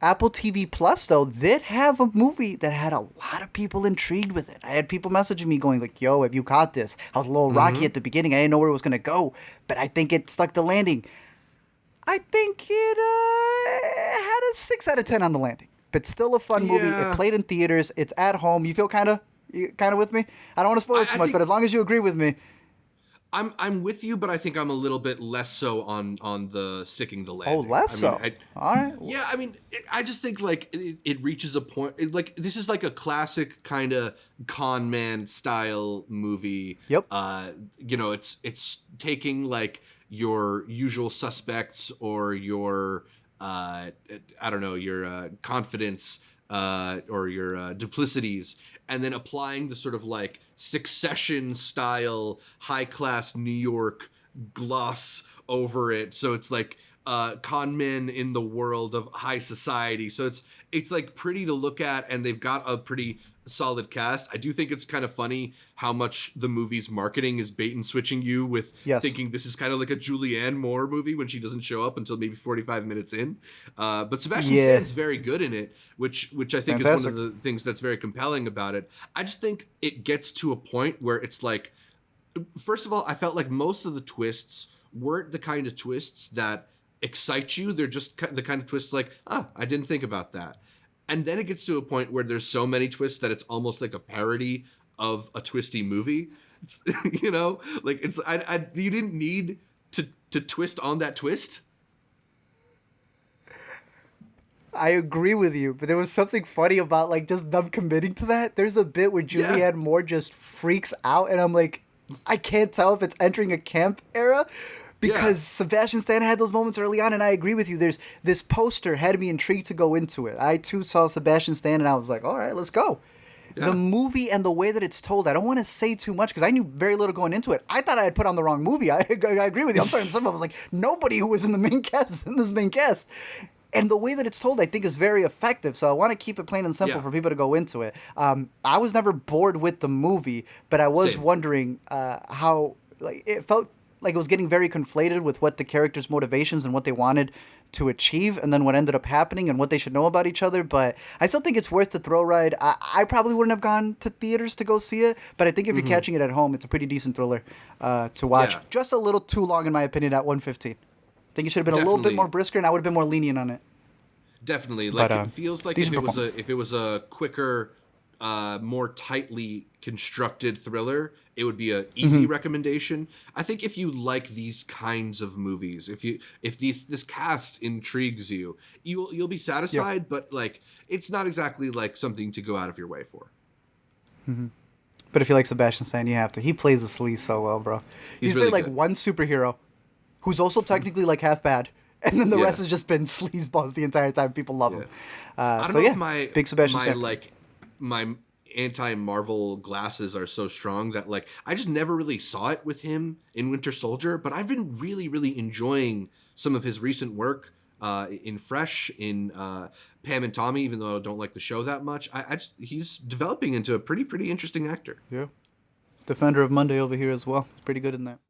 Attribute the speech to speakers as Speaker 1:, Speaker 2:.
Speaker 1: Apple TV Plus, though, did have a movie that had a lot of people intrigued with it. I had people messaging me going like, yo, have you caught this? I was a little rocky
Speaker 2: Mm-hmm.
Speaker 1: at the beginning. I didn't know where it was going to go, but I think it stuck the landing. I think it had a 6 out of 10 on the landing, but still a fun movie. It
Speaker 2: Yeah,
Speaker 1: played in theaters. It's at home. You feel kind of with me? I don't want to spoil it
Speaker 2: I
Speaker 1: too much, but
Speaker 2: think
Speaker 1: as long as you agree with me.
Speaker 2: I'm with you, but I think I'm a little bit less so on the sticking the
Speaker 1: Oh,
Speaker 2: landing.
Speaker 1: less
Speaker 2: I mean,
Speaker 1: so. All right.
Speaker 2: yeah, I mean, I just think like it reaches a point. Like this is like a classic kind of con man style movie.
Speaker 1: Yep.
Speaker 2: It's taking like your usual suspects or your I don't know, your confidence or your duplicities, and then applying the sort of like Succession style high class New York gloss over it. So it's like con men in the world of high society. So it's like pretty to look at, and they've got a pretty solid cast. I do think it's kind of funny how much the movie's marketing is bait and switching you with
Speaker 1: Yes.
Speaker 2: thinking this is kind of like a Julianne Moore movie when she doesn't show up until maybe 45 minutes in. But Sebastian
Speaker 1: Yeah.
Speaker 2: Stan's very good in it, which I
Speaker 1: It's
Speaker 2: think is one of
Speaker 1: fantastic.
Speaker 2: the things that's very compelling about it. I just think it gets to a point where it's like, first of all, I felt like most of the twists weren't the kind of twists that excite you. They're just the kind of twists like, I didn't think about that. And then it gets to a point where there's so many twists that it's almost like a parody of a twisty movie. It's, like you didn't need to twist on that twist.
Speaker 1: I agree with you, but there was something funny about like just them committing to that. There's a bit where
Speaker 2: Yeah,
Speaker 1: Julianne Moore just freaks out, and I'm like, I can't tell if it's entering a camp era
Speaker 2: yeah,
Speaker 1: because Sebastian Stan had those moments early on, and I agree with you. There's this poster had me intrigued to go into it. I too saw Sebastian Stan, and I was like, all right, let's go. The
Speaker 2: yeah,
Speaker 1: movie and the way that it's told, I don't want to say too much because I knew very little going into it. I thought I had put on the wrong movie. I agree with you. I'm starting to some. I was like, nobody who was in the main cast is in this main cast. And the way that it's told, I think, is very effective. So I want to keep it plain and simple
Speaker 2: yeah.
Speaker 1: for people to go into it. I was never bored with the movie, but I was
Speaker 2: Same.
Speaker 1: wondering how like it felt like it was getting very conflated with what the characters' motivations and what they wanted to achieve, and then what ended up happening and what they should know about each other. But I still think it's worth the thrill ride. I probably wouldn't have gone to theaters to go see it, but I think if you're
Speaker 2: Hmm.
Speaker 1: catching it at home, it's a pretty decent thriller to watch.
Speaker 2: Yeah,
Speaker 1: Just a little too long, in my opinion, at 115. I think it should have been a little bit more
Speaker 2: definitely.
Speaker 1: brisker, and I would have been more lenient on it.
Speaker 2: Definitely.
Speaker 1: But
Speaker 2: Like it feels like
Speaker 1: decent performance.
Speaker 2: if it was a quicker, more tightly constructed thriller, it would be a easy recommendation. I think if you like these kinds of movies, if this cast intrigues you, you'll be
Speaker 1: Yeah.
Speaker 2: satisfied, but like it's not exactly like something to go out of your way for.
Speaker 1: But if you like Sebastian Stan, you have to. He plays the sleaze so well, bro.
Speaker 2: He's
Speaker 1: He's
Speaker 2: really
Speaker 1: played like
Speaker 2: good.
Speaker 1: one superhero who's also technically like half bad. And then the
Speaker 2: Yeah.
Speaker 1: rest has just been sleazeballs the entire time. People love
Speaker 2: Yeah.
Speaker 1: him.
Speaker 2: I don't
Speaker 1: So
Speaker 2: know if
Speaker 1: yeah, big Sebastian Stan.
Speaker 2: my anti-Marvel glasses are so strong that like I just never really saw it with him in Winter Soldier, but I've been really really enjoying some of his recent work in Fresh, in Pam and Tommy, even though I don't like the show that much. I just he's developing into a pretty interesting actor.
Speaker 1: Yeah. Defender of Monday over here as well. Pretty good in that.